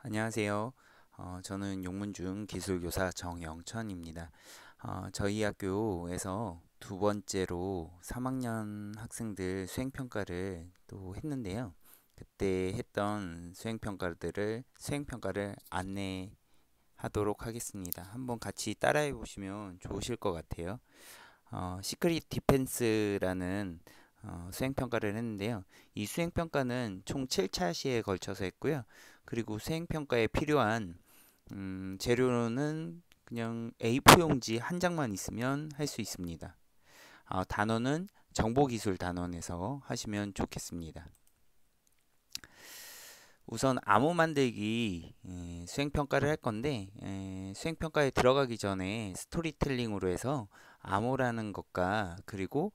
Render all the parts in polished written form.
안녕하세요. 저는 용문중 기술교사 정영천입니다. 저희 학교에서 두 번째로 3학년 학생들 수행평가를 또 했는데요. 그때 했던 수행평가를 안내하도록 하겠습니다. 한번 같이 따라해 보시면 좋으실 것 같아요. 시크릿 디펜스라는 수행평가를 했는데요. 이 수행평가는 총 7차 시에 걸쳐서 했고요. 그리고 수행평가에 필요한 재료는 그냥 A4 용지 한 장만 있으면 할 수 있습니다. 단원은 정보기술 단원에서 하시면 좋겠습니다. 우선 암호 만들기 수행평가를 할 건데 수행평가에 들어가기 전에 스토리텔링으로 해서 암호라는 것과 그리고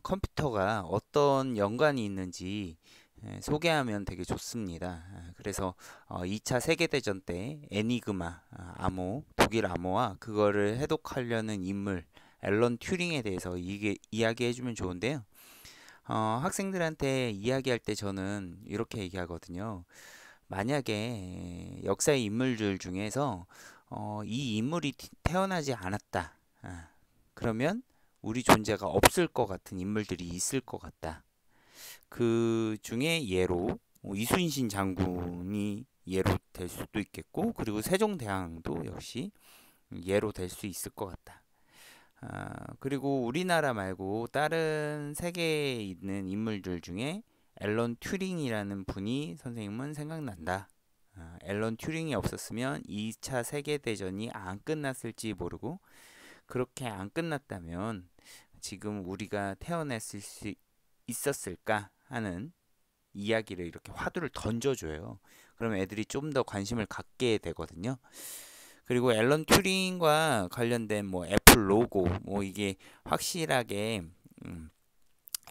컴퓨터가 어떤 연관이 있는지 소개하면 되게 좋습니다. 그래서 2차 세계대전 때 애니그마 암호, 독일 암호와 그거를 해독하려는 인물 앨런 튜링에 대해서 이게 이야기해주면 좋은데요. 학생들한테 이야기할 때 저는 이렇게 얘기하거든요. 만약에 역사의 인물들 중에서 이 인물이 태어나지 않았다. 그러면 우리 존재가 없을 것 같은 인물들이 있을 것 같다. 그 중에 예로 이순신 장군이 예로 될 수도 있겠고, 그리고 세종대왕도 역시 예로 될 수 있을 것 같다. 그리고 우리나라 말고 다른 세계에 있는 인물들 중에 앨런 튜링이라는 분이 선생님은 생각난다. 앨런 튜링이 없었으면 2차 세계대전이 안 끝났을지 모르고 그렇게 안 끝났다면 지금 우리가 태어났을 수 있었을까 하는 이야기를 이렇게 화두를 던져줘요. 그러면 애들이 좀 더 관심을 갖게 되거든요. 그리고 앨런 튜링과 관련된 뭐 애플 로고 뭐 이게 확실하게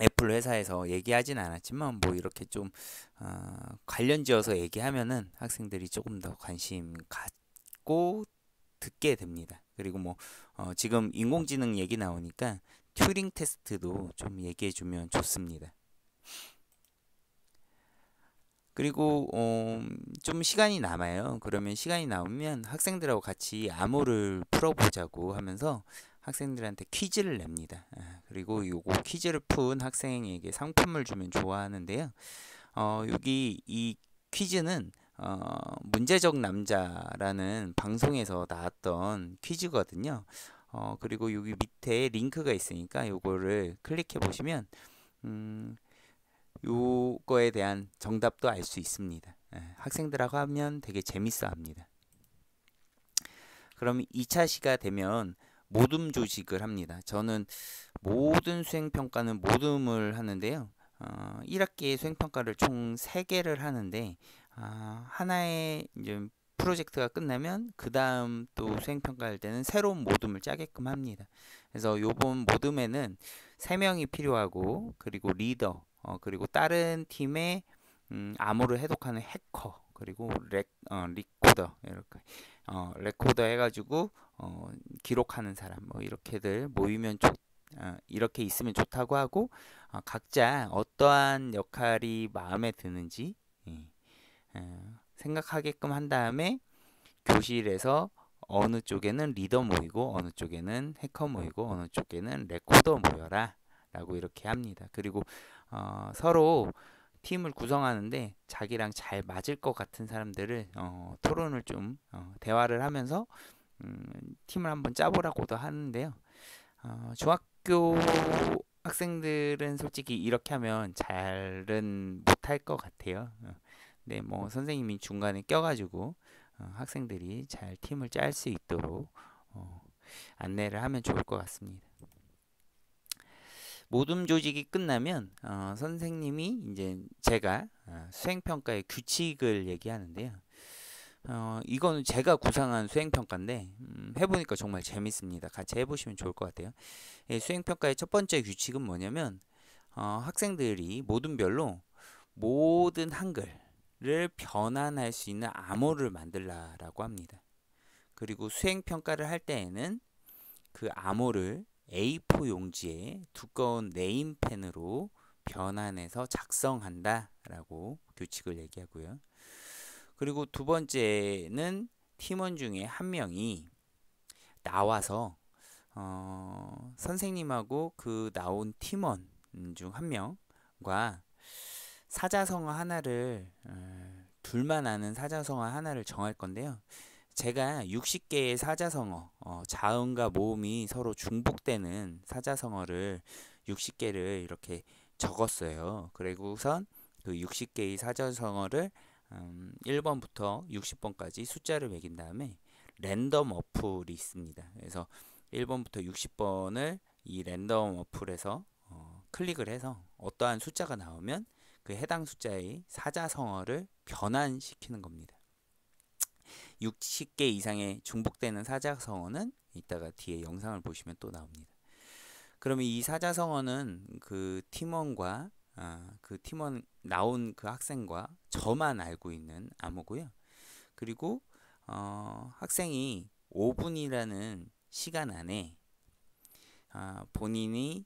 애플 회사에서 얘기하진 않았지만 뭐 이렇게 좀 관련지어서 얘기하면은 학생들이 조금 더 관심 갖고 듣게 됩니다. 그리고 뭐 지금 인공지능 얘기 나오니까 튜링 테스트도 좀 얘기해 주면 좋습니다. 그리고 좀 시간이 남아요. 그러면 시간이 남으면 학생들하고 같이 암호를 풀어보자고 하면서 학생들한테 퀴즈를 냅니다. 그리고 요거 퀴즈를 푼 학생에게 상품을 주면 좋아하는데요. 여기 이 퀴즈는 문제적 남자라는 방송에서 나왔던 퀴즈거든요. 그리고 여기 밑에 링크가 있으니까 요거를 클릭해 보시면 음, 요거에 대한 정답도 알 수 있습니다. 학생들하고 하면 되게 재밌어 합니다. 그럼 2차 시가 되면 모둠 조직을 합니다. 저는 모든 수행평가는 모둠을 하는데요. 1학기에 수행평가를 총 3개를 하는데 하나의 이제 프로젝트가 끝나면 그 다음 또 수행평가할 때는 새로운 모둠을 짜게끔 합니다. 그래서 요번 모둠에는 3명이 필요하고 그리고 리더 그리고 다른 팀의 암호를 해독하는 해커 그리고 리코더 이렇게 레코더 해가지고 기록하는 사람 뭐 이렇게들 모이면 이렇게 있으면 좋다고 하고 각자 어떠한 역할이 마음에 드는지 예, 생각하게끔 한 다음에 교실에서 어느 쪽에는 리더 모이고 어느 쪽에는 해커 모이고 어느 쪽에는 레코더 모여라 라고 이렇게 합니다. 그리고 서로 팀을 구성하는데 자기랑 잘 맞을 것 같은 사람들을 토론을 좀 대화를 하면서 팀을 한번 짜보라고도 하는데요. 중학교 학생들은 솔직히 이렇게 하면 잘은 못할 것 같아요. 네, 뭐 선생님이 중간에 껴가지고 학생들이 잘 팀을 짤 수 있도록 안내를 하면 좋을 것 같습니다. 모둠 조직이 끝나면 선생님이 이제 제가 수행평가의 규칙을 얘기하는데요. 이거는 제가 구상한 수행평가인데 해보니까 정말 재밌습니다. 같이 해보시면 좋을 것 같아요. 예, 수행평가의 첫 번째 규칙은 뭐냐면 학생들이 모둠별로 모든 한글을 변환할 수 있는 암호를 만들라라고 합니다. 그리고 수행평가를 할 때에는 그 암호를 A4 용지에 두꺼운 네임펜으로 변환해서 작성한다라고 규칙을 얘기하고요. 그리고 두 번째는 팀원 중에 한 명이 나와서 선생님하고 그 나온 팀원 중 한 명과 사자성어 하나를 둘만 아는 사자성어 하나를 정할 건데요. 제가 60개의 사자성어, 자음과 모음이 서로 중복되는 사자성어를 60개를 이렇게 적었어요. 그리고선 그 60개의 사자성어를 1번부터 60번까지 숫자를 매긴 다음에 랜덤 어플이 있습니다. 그래서 1번부터 60번을 이 랜덤 어플에서 클릭을 해서 어떠한 숫자가 나오면 그 해당 숫자의 사자성어를 변환시키는 겁니다. 60개 이상의 중복되는 사자성어는 이따가 뒤에 영상을 보시면 또 나옵니다. 그러면 이 사자성어는 그 팀원과 그 팀원 나온 그 학생과 저만 알고 있는 암호고요. 그리고 학생이 5분이라는 시간 안에 본인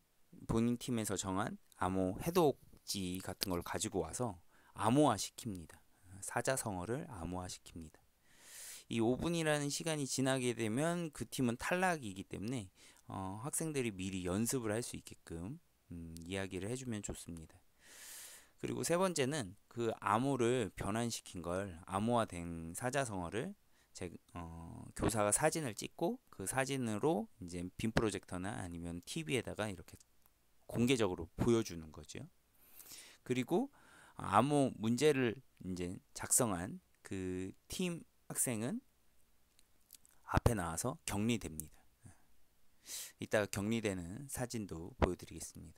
팀에서 정한 암호 해독지 같은 걸 가지고 와서 암호화 시킵니다. 사자성어를 암호화 시킵니다. 이 5분이라는 시간이 지나게 되면 그 팀은 탈락이기 때문에 학생들이 미리 연습을 할 수 있게끔 이야기를 해주면 좋습니다. 그리고 세 번째는 그 암호를 변환시킨 걸 암호화된 사자성어를 교사가 사진을 찍고 그 사진으로 이제 빔 프로젝터나 아니면 TV에다가 이렇게 공개적으로 보여주는 거죠. 그리고 암호 문제를 이제 작성한 그 팀 학생은 앞에 나와서 격리됩니다. 이따가 격리되는 사진도 보여드리겠습니다.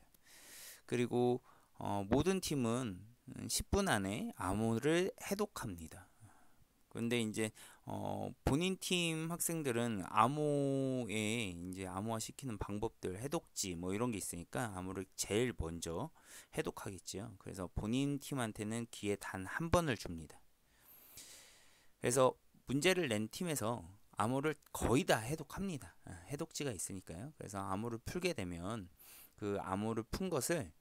그리고 모든 팀은 10분 안에 암호를 해독합니다. 그런데 이제 본인 팀 학생들은 암호에 이제 암호화 시키는 방법들, 해독지 뭐 이런 게 있으니까 암호를 제일 먼저 해독하겠지요. 그래서 본인 팀한테는 기회 단 한 번을 줍니다. 그래서 문제를 낸 팀에서 암호를 거의 다 해독합니다. 해독지가 있으니까요. 그래서 암호를 풀게 되면 그 암호를 푼 것을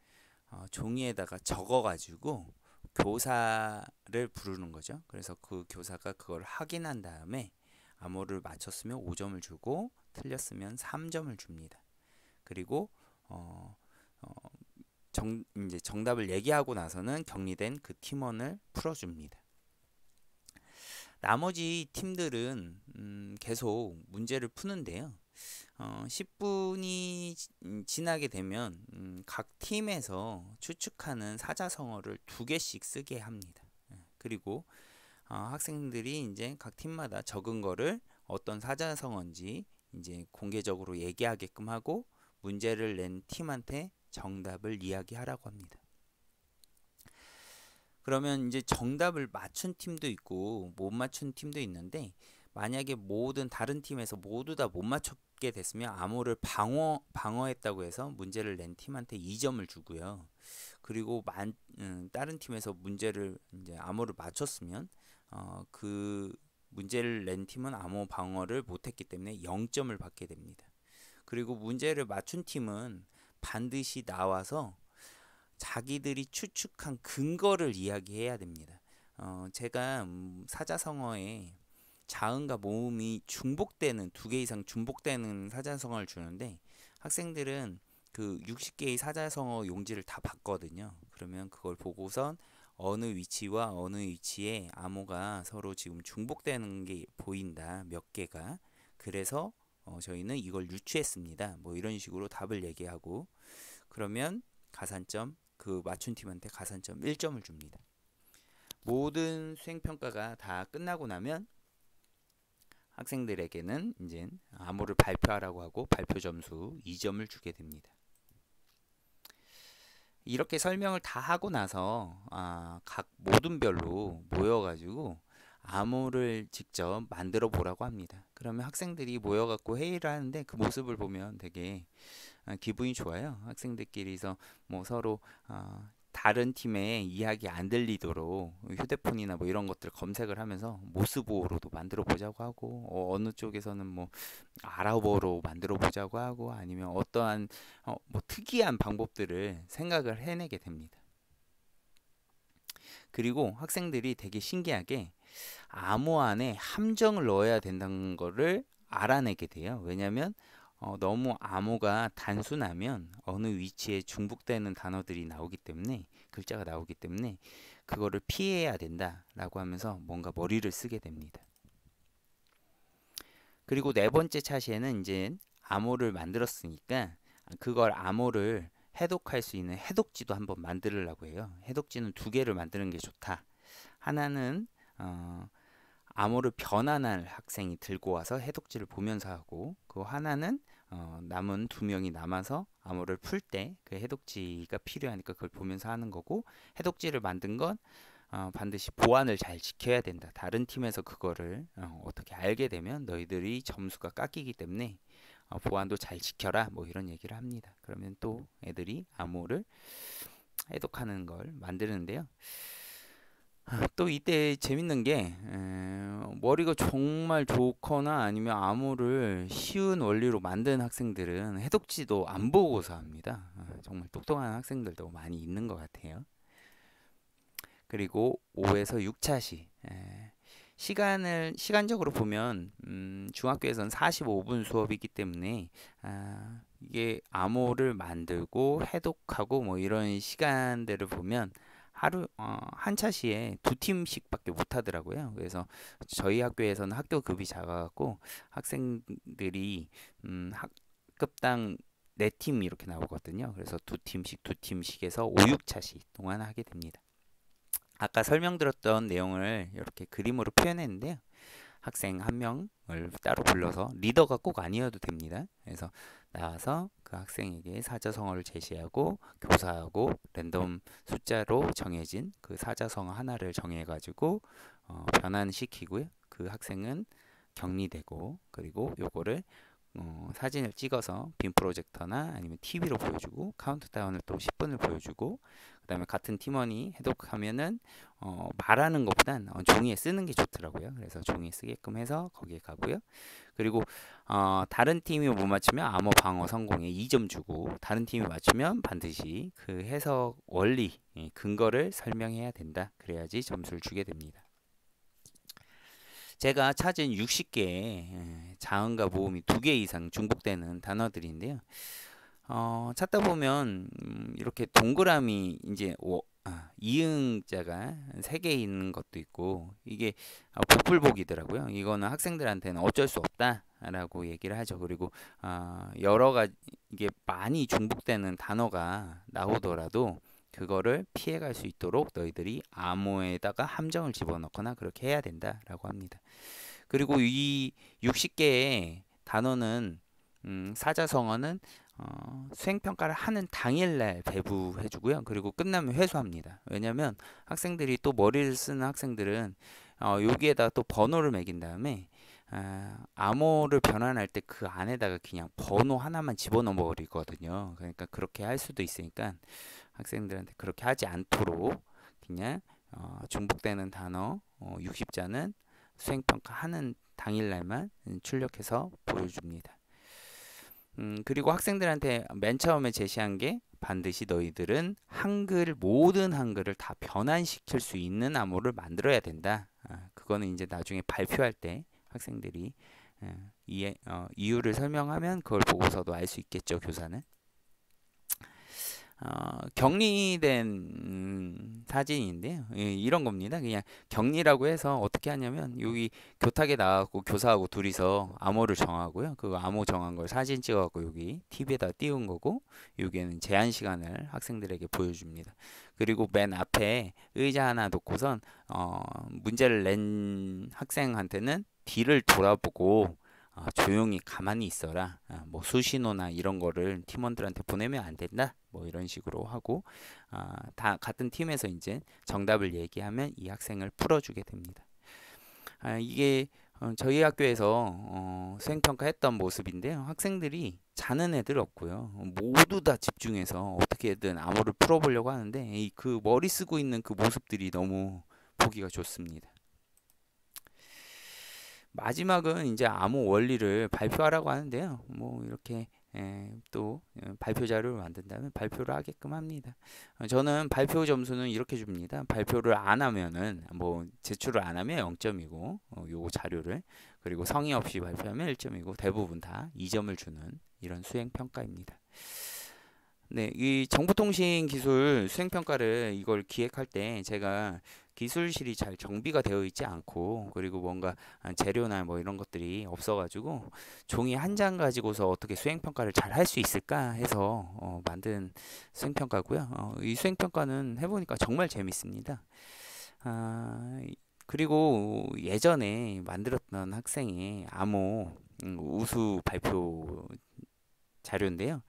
종이에다가 적어가지고 교사를 부르는 거죠. 그래서 그 교사가 그걸 확인한 다음에 암호를 맞췄으면 5점을 주고 틀렸으면 3점을 줍니다. 그리고 이제 정답을 얘기하고 나서는 격리된 그 팀원을 풀어줍니다. 나머지 팀들은 계속 문제를 푸는데요. 10분이 지나게 되면 각 팀에서 추측하는 사자성어를 2개씩 쓰게 합니다. 그리고 학생들이 이제 각 팀마다 적은 거를 어떤 사자성어인지 이제 공개적으로 얘기하게끔 하고 문제를 낸 팀한테 정답을 이야기하라고 합니다. 그러면 이제 정답을 맞춘 팀도 있고 못 맞춘 팀도 있는데 만약에 모든 다른 팀에서 모두 다 못 맞췄게 됐으면 암호를 방어했다고 해서 문제를 낸 팀한테 2점을 주고요. 그리고 다른 팀에서 문제를 이제 암호를 맞췄으면 그 문제를 낸 팀은 암호 방어를 못했기 때문에 0점을 받게 됩니다. 그리고 문제를 맞춘 팀은 반드시 나와서 자기들이 추측한 근거를 이야기해야 됩니다. 제가 사자성어에 자음과 모음이 중복되는 2개 이상 중복되는 사자성어를 주는데 학생들은 그 60개의 사자성어 용지를 다 봤거든요. 그러면 그걸 보고선 어느 위치와 어느 위치에 암호가 서로 지금 중복되는 게 보인다. 몇 개가. 그래서 저희는 이걸 유추했습니다. 뭐 이런 식으로 답을 얘기하고 그러면 가산점 그 맞춘 팀한테 가산점 1점을 줍니다. 모든 수행평가가 다 끝나고 나면 학생들에게는 이제 암호를 발표하라고 하고 발표 점수 2점을 주게 됩니다. 이렇게 설명을 다 하고 나서 각 모둠별로 모여가지고 암호를 직접 만들어 보라고 합니다. 그러면 학생들이 모여갖고 회의를 하는데 그 모습을 보면 되게 기분이 좋아요. 학생들끼리서 뭐 서로 다른 팀의 이야기 안 들리도록 휴대폰이나 뭐 이런 것들 검색을 하면서 모스보호로도 만들어 보자고 하고 어느 쪽에서는 뭐 아랍어로 만들어 보자고 하고 아니면 어떠한 뭐 특이한 방법들을 생각을 해내게 됩니다. 그리고 학생들이 되게 신기하게 암호 안에 함정을 넣어야 된다는 거를 알아내게 돼요. 왜냐하면 너무 암호가 단순하면 어느 위치에 중복되는 단어들이 나오기 때문에, 글자가 나오기 때문에 그거를 피해야 된다라고 하면서 뭔가 머리를 쓰게 됩니다. 그리고 네 번째 차시에는 이제 암호를 만들었으니까 그걸 암호를 해독할 수 있는 해독지도 한번 만들려고 해요. 해독지는 두 개를 만드는 게 좋다. 하나는 암호를 변환할 학생이 들고 와서 해독지를 보면서 하고, 그 하나는 남은 두 명이 남아서 암호를 풀 때 그 해독지가 필요하니까 그걸 보면서 하는 거고, 해독지를 만든 건 반드시 보안을 잘 지켜야 된다. 다른 팀에서 그거를 어떻게 알게 되면 너희들이 점수가 깎이기 때문에 보안도 잘 지켜라, 뭐 이런 얘기를 합니다. 그러면 또 애들이 암호를 해독하는 걸 만드는데요. 또 이때 재밌는 게 머리가 정말 좋거나 아니면 암호를 쉬운 원리로 만든 학생들은 해독지도 안 보고서 합니다. 정말 똑똑한 학생들도 많이 있는 것 같아요. 그리고 5에서 6차시, 시간적으로 보면 중학교에서는 45분 수업이기 때문에 이게 암호를 만들고 해독하고 뭐 이런 시간들을 보면 하루 한 차시에 두 팀씩밖에 못 하더라고요. 그래서 저희 학교에서는 학교 급이 작아갖고 학생들이 학급당 4팀 이렇게 나오거든요. 그래서 두 팀씩 해서 5, 6차시 동안 하게 됩니다. 아까 설명드렸던 내용을 이렇게 그림으로 표현했는데요. 학생 한 명을 따로 불러서, 리더가 꼭 아니어도 됩니다. 그래서 나와서 그 학생에게 사자성어를 제시하고 교사하고 랜덤 숫자로 정해진 그 사자성어 하나를 정해가지고 변환시키고요. 그 학생은 격리되고, 그리고 요거를 사진을 찍어서 빔 프로젝터나 아니면 TV로 보여주고, 카운트다운을 또 10분을 보여주고, 그 다음에 같은 팀원이 해독하면은 말하는 것보단 종이에 쓰는 게 좋더라고요. 그래서 종이에 쓰게끔 해서 거기에 가고요. 그리고 다른 팀이 못 맞추면 암호 방어 성공에 2점 주고, 다른 팀이 맞추면 반드시 그 해석 원리, 근거를 설명해야 된다. 그래야지 점수를 주게 됩니다. 제가 찾은 60개의 자음과 모음이 2개 이상 중복되는 단어들인데요. 찾다 보면 이렇게 동그라미 이제 이응자가 3개 있는 것도 있고, 이게 복불복이더라고요. 이거는 학생들한테는 어쩔 수 없다라고 얘기를 하죠. 그리고 여러 가지 이게 많이 중복되는 단어가 나오더라도 그거를 피해갈 수 있도록 너희들이 암호에다가 함정을 집어넣거나 그렇게 해야 된다라고 합니다. 그리고 이 60개의 단어는 사자성어는 수행평가를 하는 당일날 배부해주고요. 그리고 끝나면 회수합니다. 왜냐면 학생들이 또 머리를 쓰는 학생들은 여기에다 또 번호를 매긴 다음에 암호를 변환할 때 그 안에다가 그냥 번호 하나만 집어넣어 버리거든요. 그러니까 그렇게 할 수도 있으니까 학생들한테 그렇게 하지 않도록 그냥 중복되는 단어 60자는 수행평가 하는 당일날만 출력해서 보여줍니다. 그리고 학생들한테 맨 처음에 제시한 게, 반드시 너희들은 모든 한글을 다 변환시킬 수 있는 암호를 만들어야 된다. 그거는 이제 나중에 발표할 때 학생들이 이유를 설명하면 그걸 보고서도 알 수 있겠죠, 교사는. 격리된 사진인데요. 이런 겁니다. 그냥 격리라고 해서 어떻게 하냐면, 여기 교탁에 나가고 교사하고 둘이서 암호를 정하고요. 그 암호 정한 걸 사진 찍어갖고 여기 TV에다 띄운 거고, 여기에는 제한 시간을 학생들에게 보여줍니다. 그리고 맨 앞에 의자 하나 놓고선 문제를 낸 학생한테는 뒤를 돌아보고 조용히 가만히 있어라. 뭐 수신호나 이런 거를 팀원들한테 보내면 안 된다. 뭐 이런 식으로 하고, 다 같은 팀에서 이제 정답을 얘기하면 이 학생을 풀어주게 됩니다. 이게 저희 학교에서 수행평가했던 모습인데요. 학생들이 자는 애들 없고요. 모두 다 집중해서 어떻게든 암호를 풀어보려고 하는데, 그 머리 쓰고 있는 그 모습들이 너무 보기가 좋습니다. 마지막은 이제 암호 원리를 발표하라고 하는데요. 뭐 이렇게 또 발표 자료를 만든다면 발표를 하게끔 합니다. 저는 발표 점수는 이렇게 줍니다. 발표를 안 하면은 뭐 제출을 안 하면 0점이고 요 자료를, 그리고 성의 없이 발표하면 1점이고 대부분 다 2점을 주는 이런 수행 평가입니다. 네, 이 정보통신기술 수행평가를 이걸 기획할 때 제가 기술실이 잘 정비가 되어 있지 않고, 그리고 뭔가 재료나 뭐 이런 것들이 없어가지고 종이 한 장 가지고서 어떻게 수행평가를 잘 할 수 있을까 해서 만든 수행평가고요. 이 수행평가는 해보니까 정말 재밌습니다. 그리고 예전에 만들었던 학생의 암호 우수 발표 자료인데요.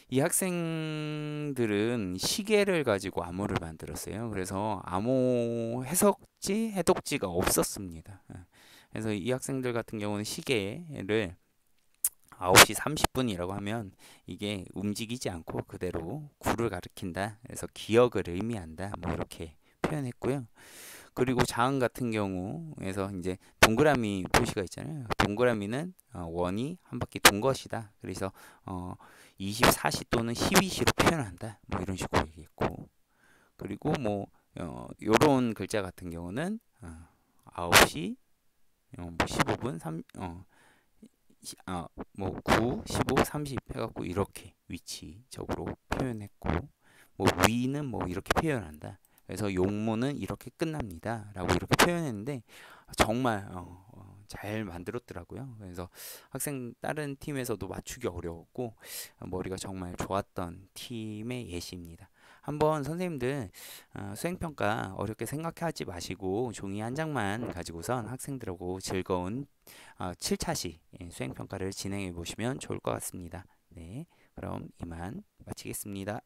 이 학생들은 시계를 가지고 암호를 만들었어요. 그래서 암호 해석지, 해독지가 없었습니다. 그래서 이 학생들 같은 경우는 시계를 9시 30분이라고 하면 이게 움직이지 않고 그대로 구를 가리킨다. 그래서 기억을 의미한다. 뭐 이렇게 표현했고요. 그리고 자음 같은 경우에서 이제 동그라미 표시가 있잖아요. 동그라미는 원이 한 바퀴 돈 것이다. 그래서 24시 또는 12시로 표현한다. 뭐 이런 식으로 얘기했고, 그리고 뭐 요런 글자 같은 경우는 9시 뭐 15분 9, 15, 30 해갖고 이렇게 위치적으로 표현했고, 뭐 위는 뭐 이렇게 표현한다. 그래서 용모는 이렇게 끝납니다. 라고 이렇게 표현했는데 정말 잘 만들었더라고요. 그래서 학생 다른 팀에서도 맞추기 어려웠고 머리가 정말 좋았던 팀의 예시입니다. 한번 선생님들 수행평가 어렵게 생각하지 마시고 종이 한 장만 가지고선 학생들하고 즐거운 7차시 수행평가를 진행해 보시면 좋을 것 같습니다. 네, 그럼 이만 마치겠습니다.